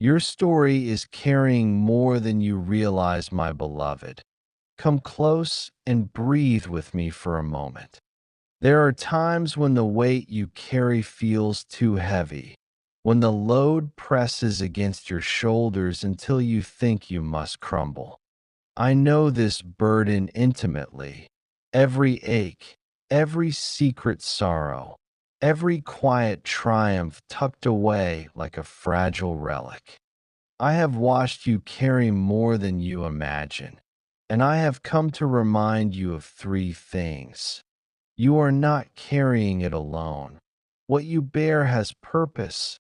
Your story is carrying more than you realize, my beloved. Come close and breathe with me for a moment. There are times when the weight you carry feels too heavy, when the load presses against your shoulders until you think you must crumble. I know this burden intimately. Every ache, every secret sorrow, every quiet triumph tucked away like a fragile relic. I have watched you carry more than you imagine, and I have come to remind you of three things. You are not carrying it alone. What you bear has purpose,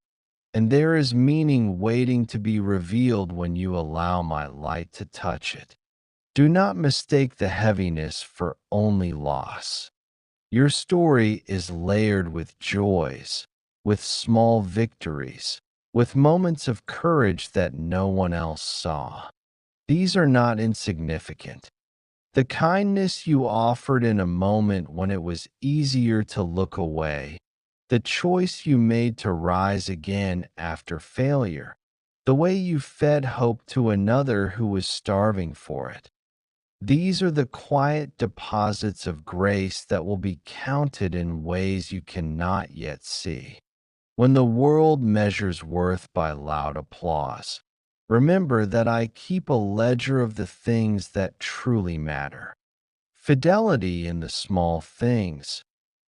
and there is meaning waiting to be revealed when you allow my light to touch it. Do not mistake the heaviness for only loss. Your story is layered with joys, with small victories, with moments of courage that no one else saw. These are not insignificant. The kindness you offered in a moment when it was easier to look away, the choice you made to rise again after failure, the way you fed hope to another who was starving for it. These are the quiet deposits of grace that will be counted in ways you cannot yet see. When the world measures worth by loud applause, remember that I keep a ledger of the things that truly matter. Fidelity in the small things,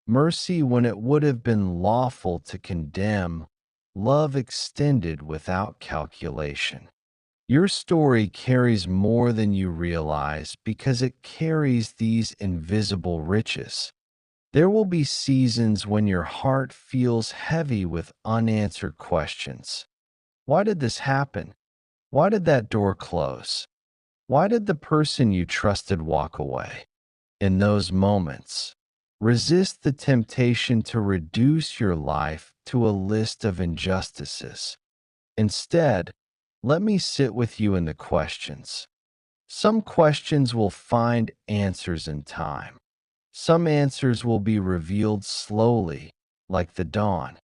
mercy when it would have been lawful to condemn, love extended without calculation. Your story carries more than you realize because it carries these invisible riches. There will be seasons when your heart feels heavy with unanswered questions. Why did this happen? Why did that door close? Why did the person you trusted walk away? In those moments, resist the temptation to reduce your life to a list of injustices. Instead, let me sit with you in the questions. Some questions will find answers in time. Some answers will be revealed slowly, like the dawn.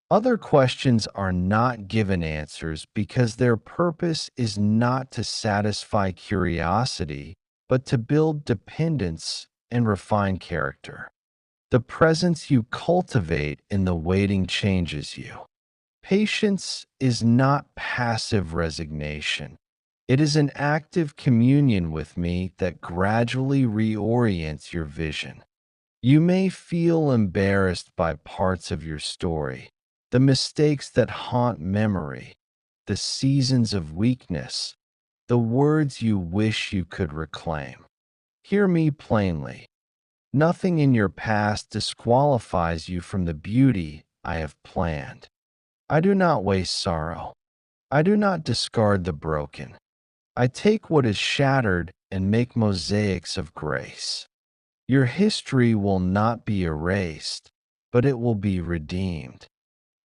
Other questions are not given answers because their purpose is not to satisfy curiosity, but to build dependence and refine character. The presence you cultivate in the waiting changes you. Patience is not passive resignation. It is an active communion with me that gradually reorients your vision. You may feel embarrassed by parts of your story, the mistakes that haunt memory, the seasons of weakness, the words you wish you could reclaim. Hear me plainly. Nothing in your past disqualifies you from the beauty I have planned. I do not waste sorrow. I do not discard the broken. I take what is shattered and make mosaics of grace. Your history will not be erased, but it will be redeemed.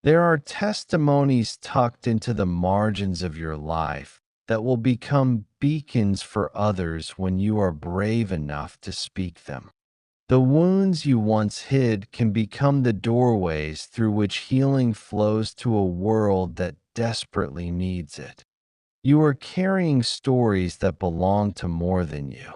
There are testimonies tucked into the margins of your life that will become beacons for others when you are brave enough to speak them. The wounds you once hid can become the doorways through which healing flows to a world that desperately needs it. You are carrying stories that belong to more than you.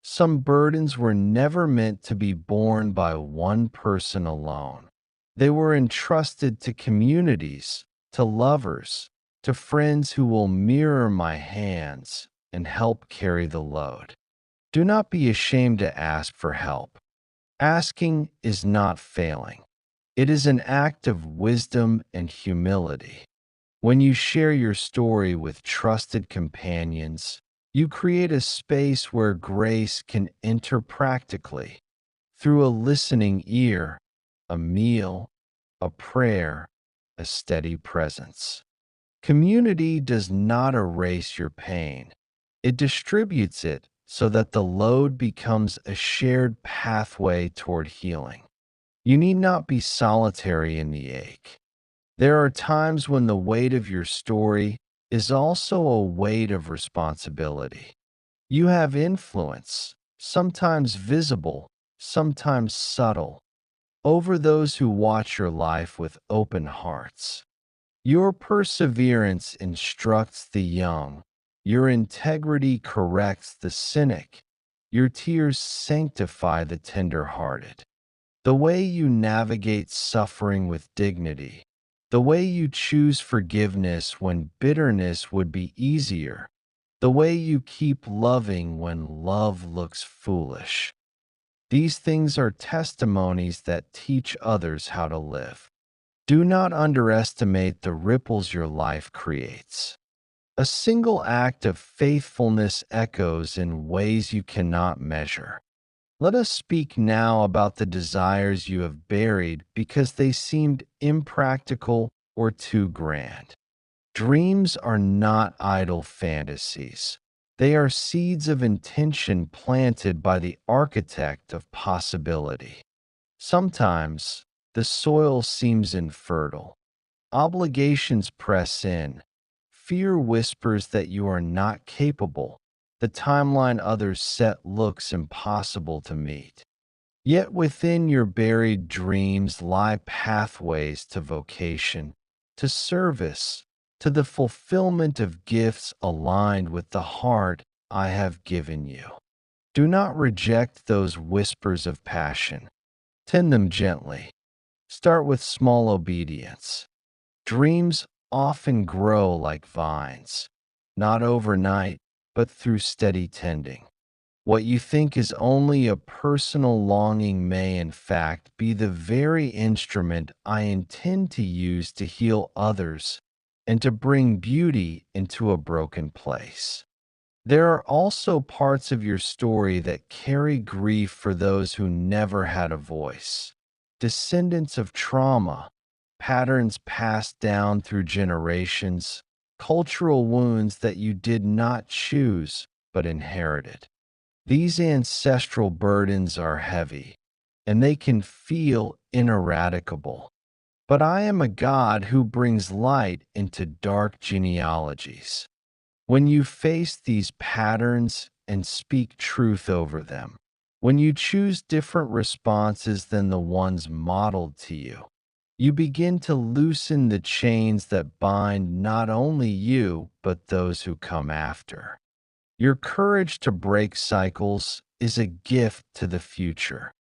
Some burdens were never meant to be borne by one person alone. They were entrusted to communities, to lovers, to friends who will mirror my hands and help carry the load. Do not be ashamed to ask for help. Asking is not failing. It is an act of wisdom and humility. When you share your story with trusted companions, you create a space where grace can enter practically through a listening ear, a meal, a prayer, a steady presence. Community does not erase your pain, it distributes it so that the load becomes a shared pathway toward healing. You need not be solitary in the ache. There are times when the weight of your story is also a weight of responsibility. You have influence, sometimes visible, sometimes subtle, over those who watch your life with open hearts. Your perseverance instructs the young. Your integrity corrects the cynic. Your tears sanctify the tender-hearted. The way you navigate suffering with dignity, the way you choose forgiveness when bitterness would be easier, the way you keep loving when love looks foolish. These things are testimonies that teach others how to live. Do not underestimate the ripples your life creates. A single act of faithfulness echoes in ways you cannot measure. Let us speak now about the desires you have buried because they seemed impractical or too grand. Dreams are not idle fantasies. They are seeds of intention planted by the architect of possibility. Sometimes the soil seems infertile. Obligations press in. Fear whispers that you are not capable. The timeline others set looks impossible to meet. Yet within your buried dreams lie pathways to vocation, to service, to the fulfillment of gifts aligned with the heart I have given you. Do not reject those whispers of passion. Tend them gently. Start with small obedience. Dreams often grow like vines, not overnight, but through steady tending. What you think is only a personal longing may, in fact, be the very instrument I intend to use to heal others and to bring beauty into a broken place. There are also parts of your story that carry grief for those who never had a voice. Descendants of trauma, patterns passed down through generations, cultural wounds that you did not choose but inherited. These ancestral burdens are heavy, and they can feel ineradicable. But I am a God who brings light into dark genealogies. When you face these patterns and speak truth over them, when you choose different responses than the ones modeled to you, you begin to loosen the chains that bind not only you, but those who come after. Your courage to break cycles is a gift to the future.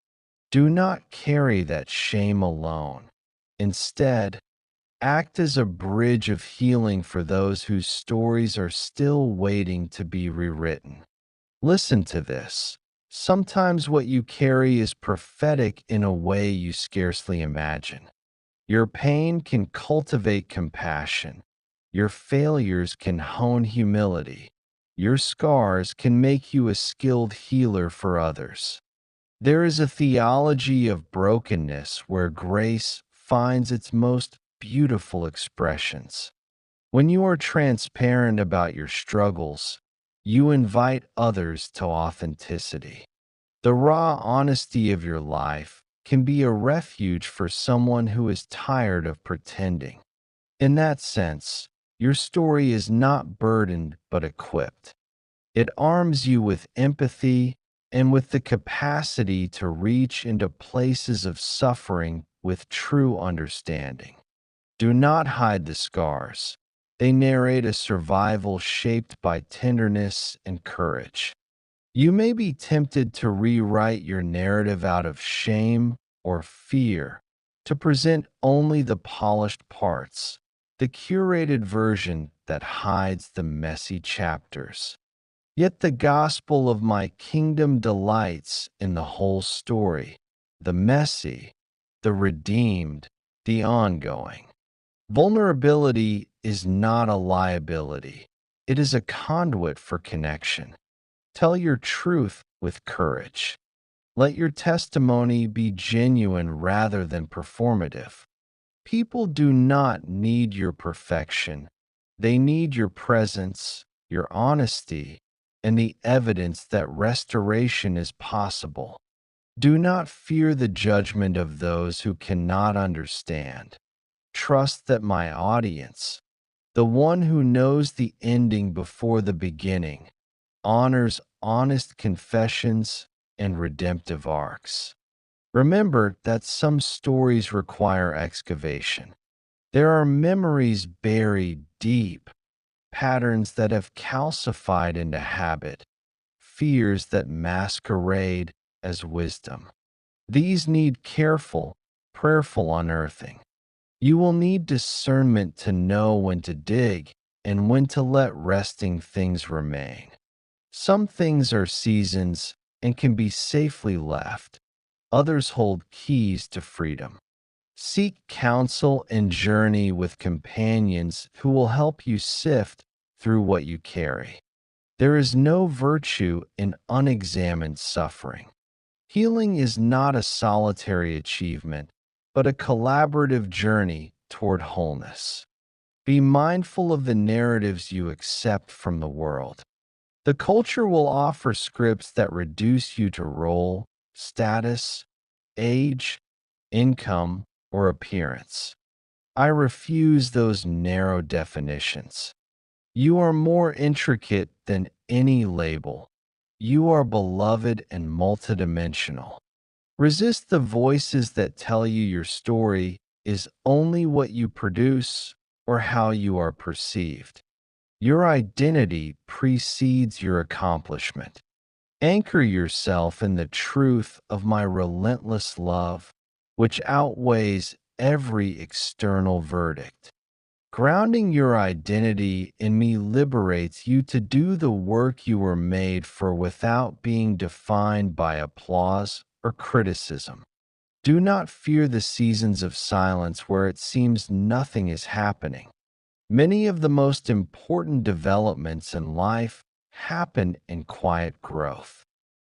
Do not carry that shame alone. Instead, act as a bridge of healing for those whose stories are still waiting to be rewritten. Listen to this. Sometimes what you carry is prophetic in a way you scarcely imagine. Your pain can cultivate compassion. Your failures can hone humility. Your scars can make you a skilled healer for others. There is a theology of brokenness where grace finds its most beautiful expressions. When you are transparent about your struggles, you invite others to authenticity. The raw honesty of your life can be a refuge for someone who is tired of pretending. In that sense, your story is not burdened but equipped. It arms you with empathy and with the capacity to reach into places of suffering with true understanding. Do not hide the scars. They narrate a survival shaped by tenderness and courage. You may be tempted to rewrite your narrative out of shame or fear, to present only the polished parts, the curated version that hides the messy chapters. Yet the gospel of my kingdom delights in the whole story, the messy, the redeemed, the ongoing. Vulnerability is not a liability. It is a conduit for connection. Tell your truth with courage. Let your testimony be genuine rather than performative. People do not need your perfection. They need your presence, your honesty, and the evidence that restoration is possible. Do not fear the judgment of those who cannot understand. Trust that my audience, the one who knows the ending before the beginning, honors honest confessions and redemptive arcs. Remember that some stories require excavation. There are memories buried deep, patterns that have calcified into habit, fears that masquerade as wisdom. These need careful, prayerful unearthing. You will need discernment to know when to dig and when to let resting things remain. Some things are seasons and can be safely left. Others hold keys to freedom. Seek counsel and journey with companions who will help you sift through what you carry. There is no virtue in unexamined suffering. Healing is not a solitary achievement, but a collaborative journey toward wholeness. Be mindful of the narratives you accept from the world. The culture will offer scripts that reduce you to role, status, age, income, or appearance. I refuse those narrow definitions. You are more intricate than any label. You are beloved and multidimensional. Resist the voices that tell you your story is only what you produce or how you are perceived. Your identity precedes your accomplishment. Anchor yourself in the truth of my relentless love, which outweighs every external verdict. Grounding your identity in me liberates you to do the work you were made for without being defined by applause or criticism. Do not fear the seasons of silence where it seems nothing is happening. Many of the most important developments in life happen in quiet growth.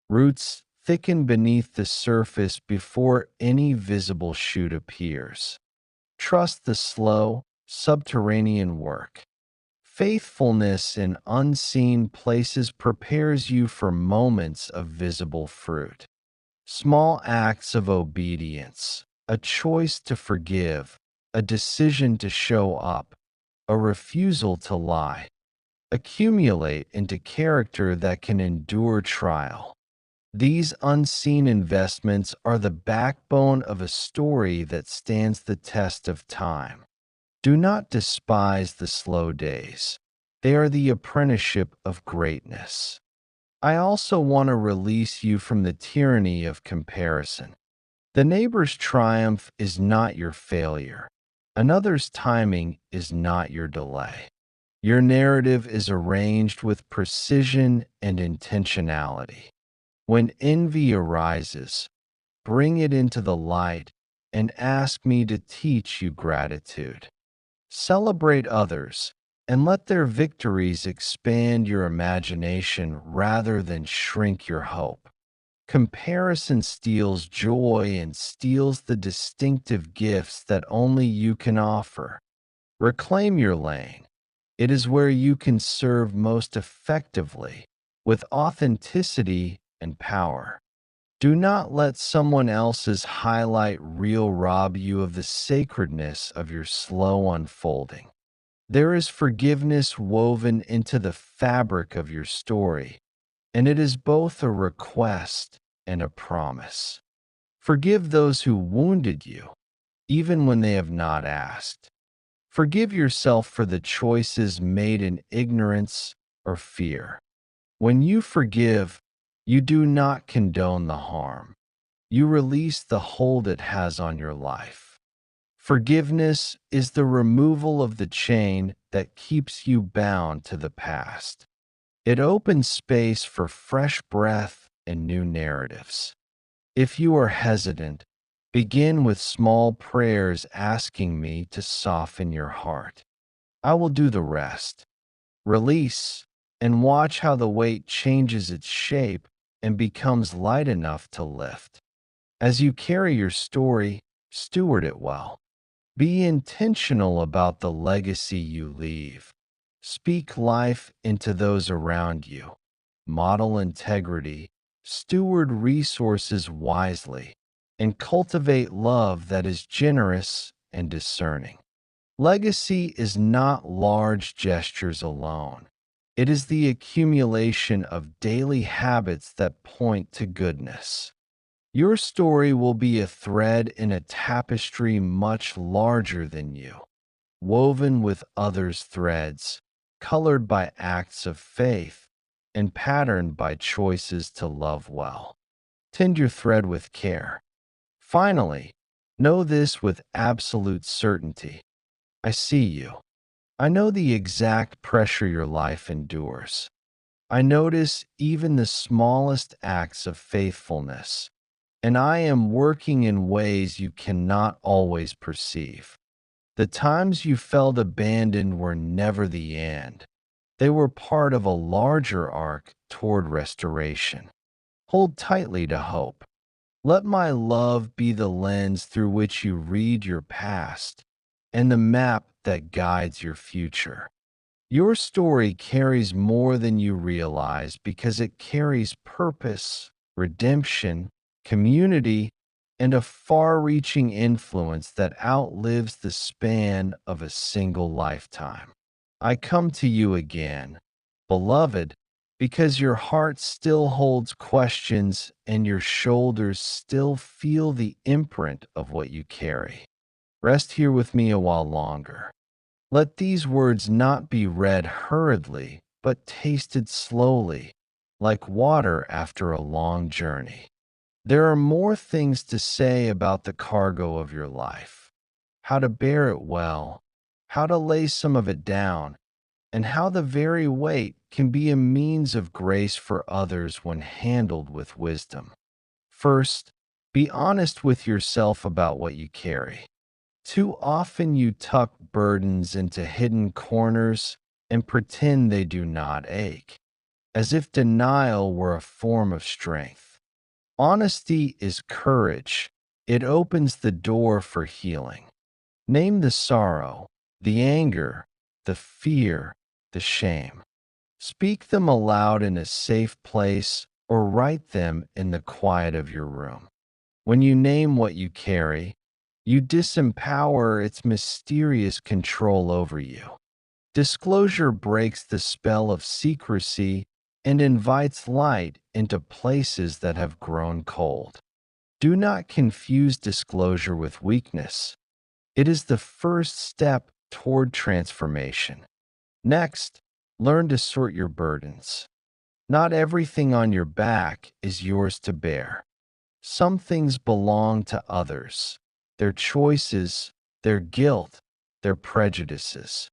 Roots thicken beneath the surface before any visible shoot appears. Trust the slow, subterranean work. Faithfulness in unseen places prepares you for moments of visible fruit. Small acts of obedience, a choice to forgive, a decision to show up, a refusal to lie, accumulate into character that can endure trial. These unseen investments are the backbone of a story that stands the test of time. Do not despise the slow days. They are the apprenticeship of greatness. I also want to release you from the tyranny of comparison. The neighbor's triumph is not your failure. Another's timing is not your delay. Your narrative is arranged with precision and intentionality. When envy arises, bring it into the light and ask me to teach you gratitude. Celebrate others and let their victories expand your imagination rather than shrink your hope. Comparison steals joy and steals the distinctive gifts that only you can offer. Reclaim your lane. It is where you can serve most effectively, with authenticity and power. Do not let someone else's highlight reel rob you of the sacredness of your slow unfolding. There is forgiveness woven into the fabric of your story, and it is both a request and a promise. Forgive those who wounded you, even when they have not asked. Forgive yourself for the choices made in ignorance or fear. When you forgive, you do not condone the harm. You release the hold it has on your life. Forgiveness is the removal of the chain that keeps you bound to the past. It opens space for fresh breath and new narratives. If you are hesitant, begin with small prayers asking me to soften your heart. I will do the rest. Release and watch how the weight changes its shape and becomes light enough to lift. As you carry your story, steward it well. Be intentional about the legacy you leave. Speak life into those around you. Model integrity, steward resources wisely, and cultivate love that is generous and discerning. Legacy is not large gestures alone. It is the accumulation of daily habits that point to goodness. Your story will be a thread in a tapestry much larger than you. woven with others' threads, colored by acts of faith, and patterned by choices to love well. Tend your thread with care. Finally, know this with absolute certainty. I see you. I know the exact pressure your life endures. I notice even the smallest acts of faithfulness, and I am working in ways you cannot always perceive. The times you felt abandoned were never the end. They were part of a larger arc toward restoration. Hold tightly to hope. Let my love be the lens through which you read your past and the map that guides your future. Your story carries more than you realize because it carries purpose, redemption, community, and a far reaching influence that outlives the span of a single lifetime. I come to you again, beloved, because your heart still holds questions and your shoulders still feel the imprint of what you carry. Rest here with me a while longer. Let these words not be read hurriedly, but tasted slowly, like water after a long journey. There are more things to say about the cargo of your life: how to bear it well, how to lay some of it down, and how the very weight can be a means of grace for others when handled with wisdom. First, be honest with yourself about what you carry. Too often you tuck burdens into hidden corners and pretend they do not ache, as if denial were a form of strength. Honesty is courage. It opens the door for healing. Name the sorrow, the anger, the fear, the shame. Speak them aloud in a safe place or write them in the quiet of your room. When you name what you carry, you disempower its mysterious control over you. Disclosure breaks the spell of secrecy and invites light into places that have grown cold. Do not confuse disclosure with weakness. It is the first step toward transformation. Next, learn to sort your burdens. Not everything on your back is yours to bear. Some things belong to others, their choices, their guilt, their prejudices.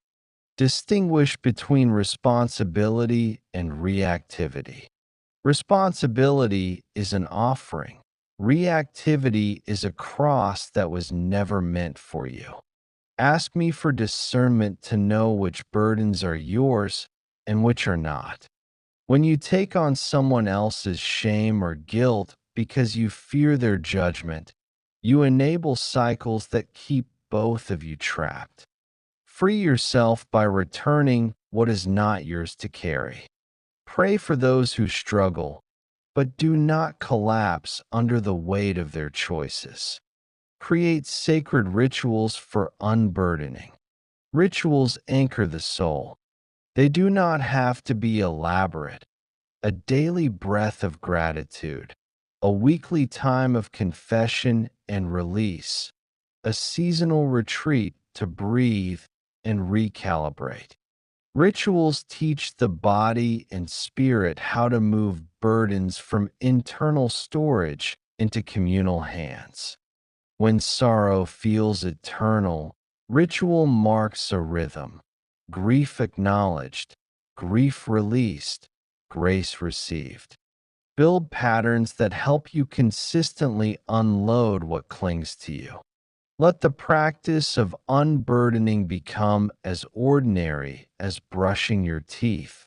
Distinguish between responsibility and reactivity. Responsibility is an offering. Reactivity is a cross that was never meant for you. Ask me for discernment to know which burdens are yours and which are not. When you take on someone else's shame or guilt because you fear their judgment, you enable cycles that keep both of you trapped. Free yourself by returning what is not yours to carry. Pray for those who struggle, but do not collapse under the weight of their choices. Create sacred rituals for unburdening. Rituals anchor the soul. They do not have to be elaborate. A daily breath of gratitude, a weekly time of confession and release, a seasonal retreat to breathe and recalibrate. Rituals teach the body and spirit how to move burdens from internal storage into communal hands. When sorrow feels eternal, ritual marks a rhythm: grief acknowledged, grief released, grace received. Build patterns that help you consistently unload what clings to you. Let the practice of unburdening become as ordinary as brushing your teeth.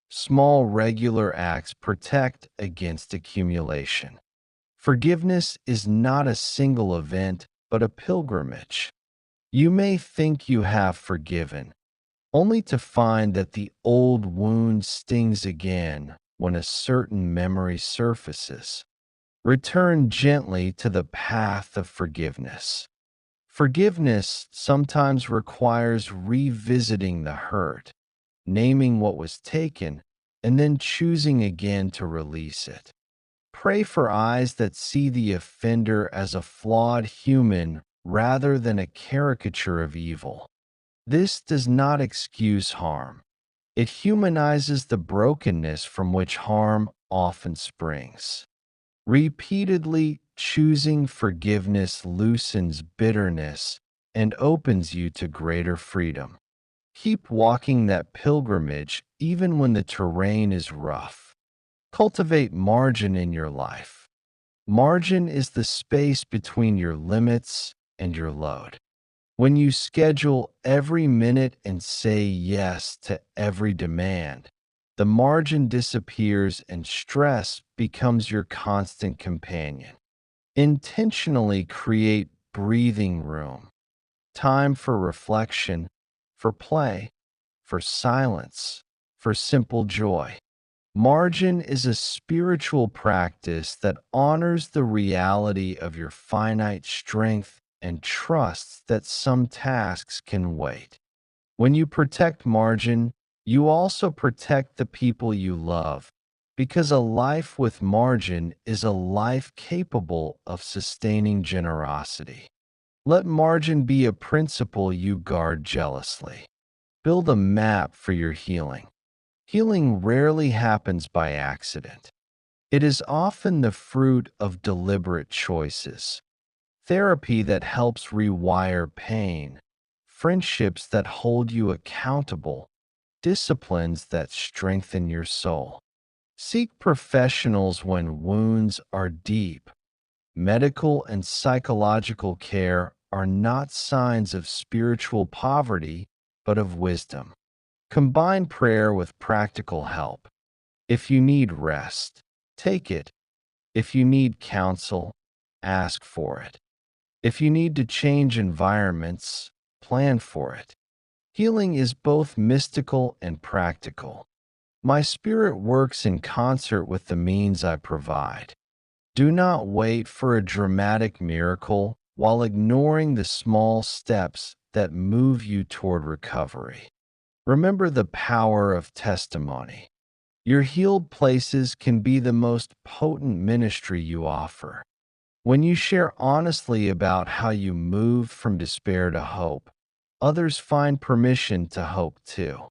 Small, regular acts protect against accumulation. Forgiveness is not a single event, but a pilgrimage. You may think you have forgiven, only to find that the old wound stings again when a certain memory surfaces. Return gently to the path of forgiveness. Forgiveness sometimes requires revisiting the hurt, naming what was taken, and then choosing again to release it. Pray for eyes that see the offender as a flawed human rather than a caricature of evil. This does not excuse harm. It humanizes the brokenness from which harm often springs. Repeatedly choosing forgiveness loosens bitterness and opens you to greater freedom. Keep walking that pilgrimage even when the terrain is rough. Cultivate margin in your life. Margin is the space between your limits and your load. When you schedule every minute and say yes to every demand, the margin disappears and stress becomes your constant companion. Intentionally create breathing room, time for reflection, for play, for silence, for simple joy. Margin is a spiritual practice that honors the reality of your finite strength and trusts that some tasks can wait. When you protect margin, you also protect the people you love, because a life with margin is a life capable of sustaining generosity. Let margin be a principle you guard jealously. Build a map for your healing. Healing rarely happens by accident. It is often the fruit of deliberate choices. Therapy that helps rewire pain, friendships that hold you accountable, disciplines that strengthen your soul. Seek professionals when wounds are deep. Medical and psychological care are not signs of spiritual poverty, but of wisdom. Combine prayer with practical help. If you need rest, take it. If you need counsel, ask for it. If you need to change environments, plan for it. Healing is both mystical and practical. My spirit works in concert with the means I provide. Do not wait for a dramatic miracle while ignoring the small steps that move you toward recovery. Remember the power of testimony. Your healed places can be the most potent ministry you offer. When you share honestly about how you moved from despair to hope, others find permission to hope too.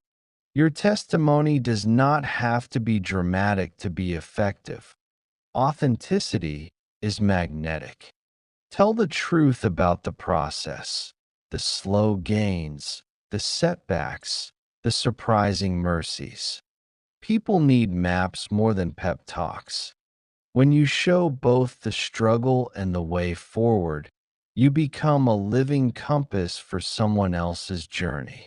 Your testimony does not have to be dramatic to be effective. Authenticity is magnetic. Tell the truth about the process, the slow gains, the setbacks, the surprising mercies. People need maps more than pep talks. When you show both the struggle and the way forward, you become a living compass for someone else's journey.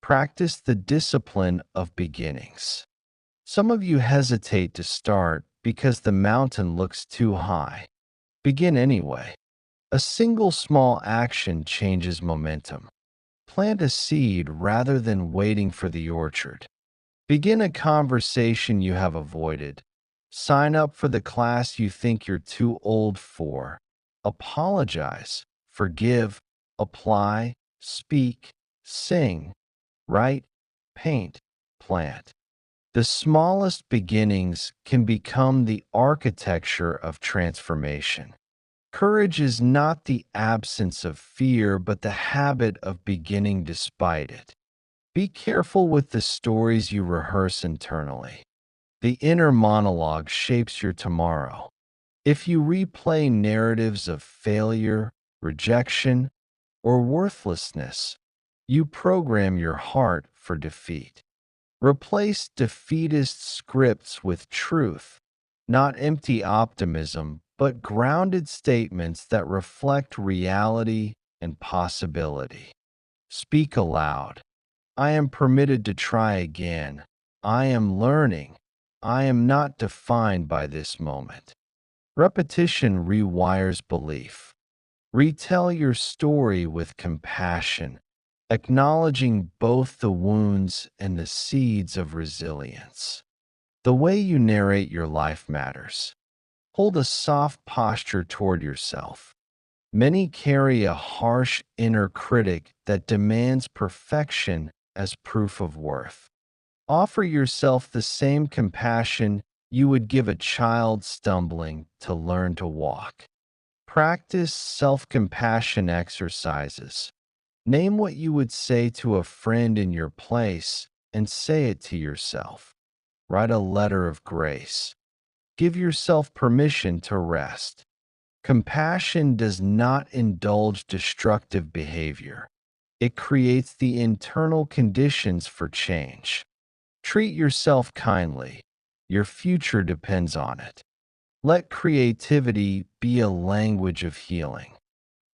Practice the discipline of beginnings. Some of you hesitate to start because the mountain looks too high. Begin anyway. A single small action changes momentum. Plant a seed rather than waiting for the orchard. Begin a conversation you have avoided. Sign up for the class you think you're too old for. Apologize, forgive, apply, speak, sing, write, paint, plant. The smallest beginnings can become the architecture of transformation. Courage is not the absence of fear, but the habit of beginning despite it. Be careful with the stories you rehearse internally. The inner monologue shapes your tomorrow. If you replay narratives of failure, rejection, or worthlessness, you program your heart for defeat. Replace defeatist scripts with truth, not empty optimism, but grounded statements that reflect reality and possibility. Speak aloud. I am permitted to try again. I am learning. I am not defined by this moment. Repetition rewires belief. Retell your story with compassion, acknowledging both the wounds and the seeds of resilience. The way you narrate your life matters. Hold a soft posture toward yourself. Many carry a harsh inner critic that demands perfection as proof of worth. Offer yourself the same compassion you would give a child stumbling to learn to walk. Practice self-compassion exercises. Name what you would say to a friend in your place and say it to yourself. Write a letter of grace. Give yourself permission to rest. Compassion does not indulge destructive behavior. It creates the internal conditions for change. Treat yourself kindly. Your future depends on it. Let creativity be a language of healing.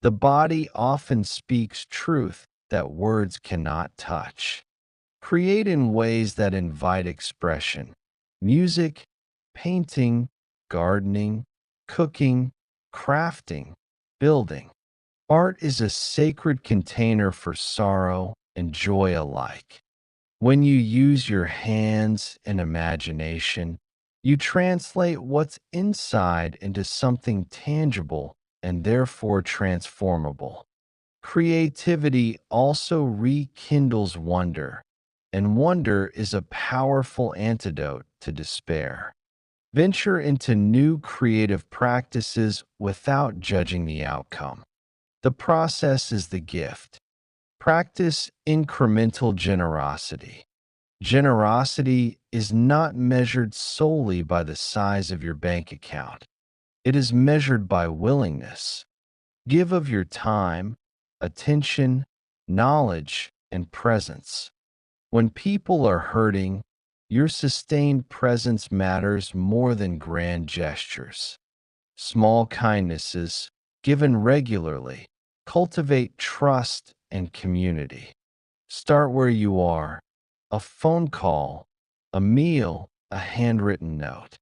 The body often speaks truth that words cannot touch. Create in ways that invite expression. Music, painting, gardening, cooking, crafting, building. Art is a sacred container for sorrow and joy alike. When you use your hands and imagination, you translate what's inside into something tangible and therefore transformable. Creativity also rekindles wonder, and wonder is a powerful antidote to despair. Venture into new creative practices without judging the outcome. The process is the gift. Practice incremental generosity. Generosity is not measured solely by the size of your bank account. It is measured by willingness. Give of your time, attention, knowledge, and presence. When people are hurting, your sustained presence matters more than grand gestures. Small kindnesses, given regularly, cultivate trust and community. Start where you are: a phone call, a meal, a handwritten note.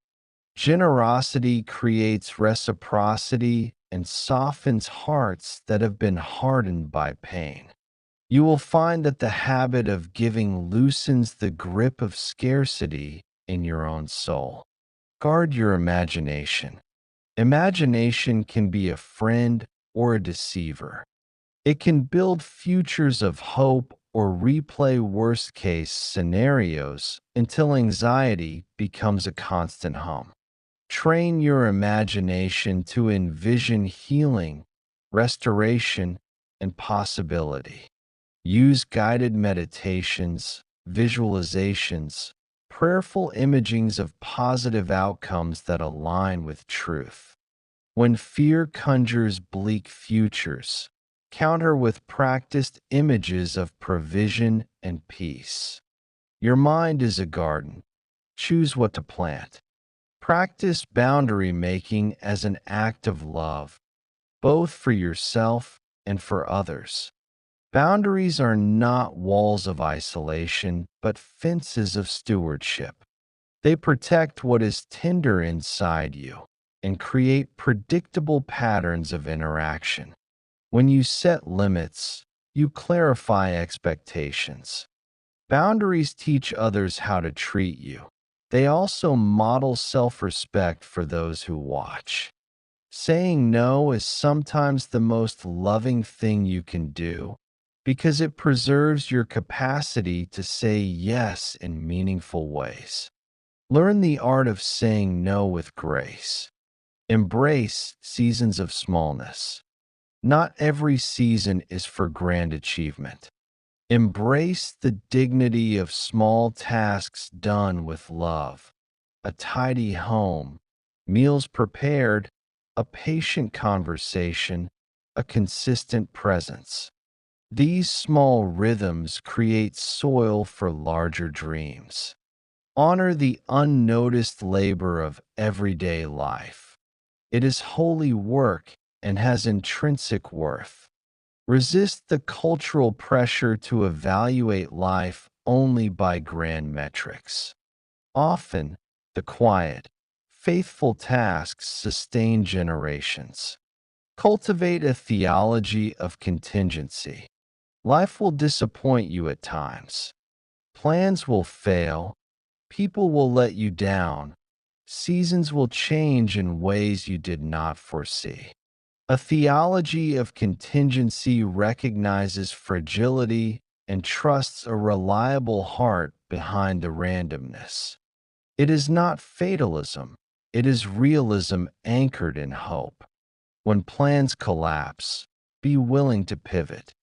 Generosity creates reciprocity and softens hearts that have been hardened by pain. You will find that the habit of giving loosens the grip of scarcity in your own soul. Guard your imagination. Imagination can be a friend or a deceiver. It can build futures of hope or replay worst case scenarios until anxiety becomes a constant hum. Train your imagination to envision healing, restoration, and possibility. Use guided meditations, visualizations, prayerful imagings of positive outcomes that align with truth. When fear conjures bleak futures, counter with practiced images of provision and peace. Your mind is a garden. Choose what to plant. Practice boundary making as an act of love, both for yourself and for others. Boundaries are not walls of isolation, but fences of stewardship. They protect what is tender inside you and create predictable patterns of interaction. When you set limits, you clarify expectations. Boundaries teach others how to treat you. They also model self-respect for those who watch. Saying no is sometimes the most loving thing you can do because it preserves your capacity to say yes in meaningful ways. Learn the art of saying no with grace. Embrace seasons of smallness. Not every season is for grand achievement. Embrace the dignity of small tasks done with love: a tidy home, meals prepared, a patient conversation, a consistent presence. These small rhythms create soil for larger dreams. Honor the unnoticed labor of everyday life. It is holy work and has intrinsic worth. Resist the cultural pressure to evaluate life only by grand metrics. Often, the quiet, faithful tasks sustain generations. Cultivate a theology of contingency. Life will disappoint you at times. Plans will fail. People will let you down. Seasons will change in ways you did not foresee. A theology of contingency recognizes fragility and trusts a reliable heart behind the randomness. It is not fatalism, it is realism anchored in hope. When plans collapse, be willing to pivot.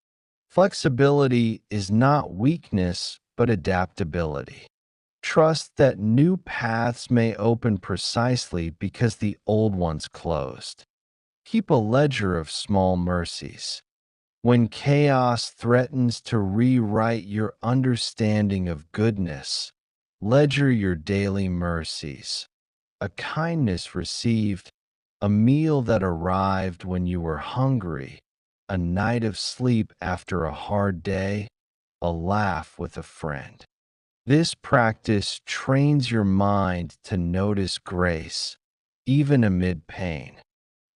Flexibility is not weakness, but adaptability. Trust that new paths may open precisely because the old ones closed. Keep a ledger of small mercies. When chaos threatens to rewrite your understanding of goodness, ledger your daily mercies. A kindness received, a meal that arrived when you were hungry, a night of sleep after a hard day, a laugh with a friend. This practice trains your mind to notice grace, even amid pain.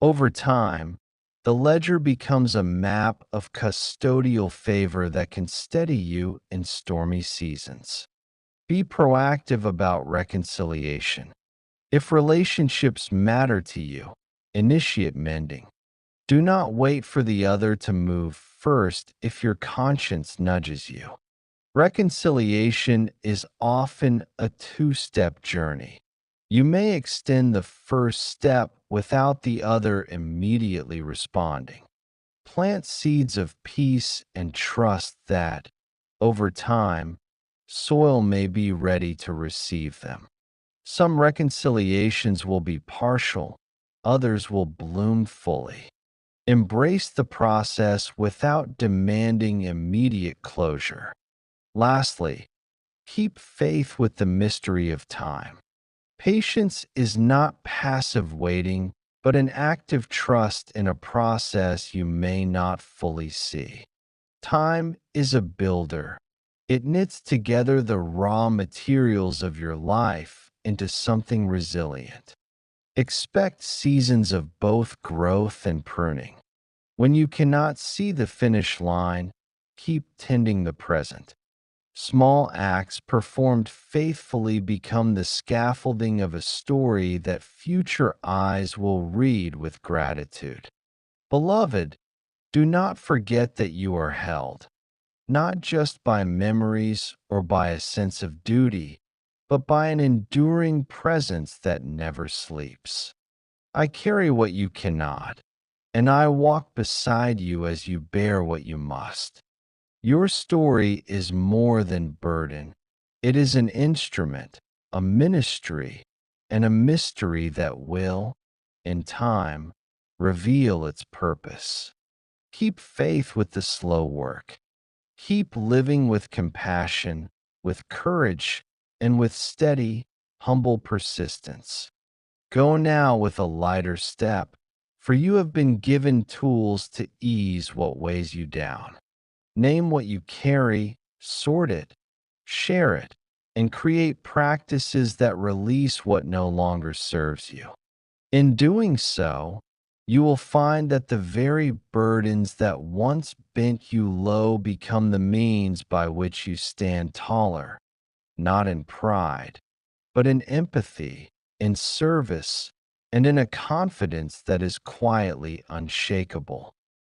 Over time, the ledger becomes a map of custodial favor that can steady you in stormy seasons. Be proactive about reconciliation. If relationships matter to you, initiate mending. Do not wait for the other to move first if your conscience nudges you. Reconciliation is often a two-step journey. You may extend the first step without the other immediately responding. Plant seeds of peace and trust that, over time, soil may be ready to receive them. Some reconciliations will be partial, others will bloom fully. Embrace the process without demanding immediate closure. Lastly, keep faith with the mystery of time. Patience is not passive waiting, but an active trust in a process you may not fully see. Time is a builder. It knits together the raw materials of your life into something resilient. Expect seasons of both growth and pruning. When you cannot see the finish line, keep tending the present. Small acts performed faithfully become the scaffolding of a story that future eyes will read with gratitude. Beloved, do not forget that you are held, not just by memories or by a sense of duty, but by an enduring presence that never sleeps. I carry what you cannot, and I walk beside you as you bear what you must. Your story is more than burden. It is an instrument, a ministry, and a mystery that will, in time, reveal its purpose. Keep faith with the slow work. Keep living with compassion, with courage, and with steady, humble persistence. Go now with a lighter step, for you have been given tools to ease what weighs you down. Name what you carry, sort it, share it, and create practices that release what no longer serves you. In doing so, you will find that the very burdens that once bent you low become the means by which you stand taller, not in pride, but in empathy, in service, and in a confidence that is quietly unshakable.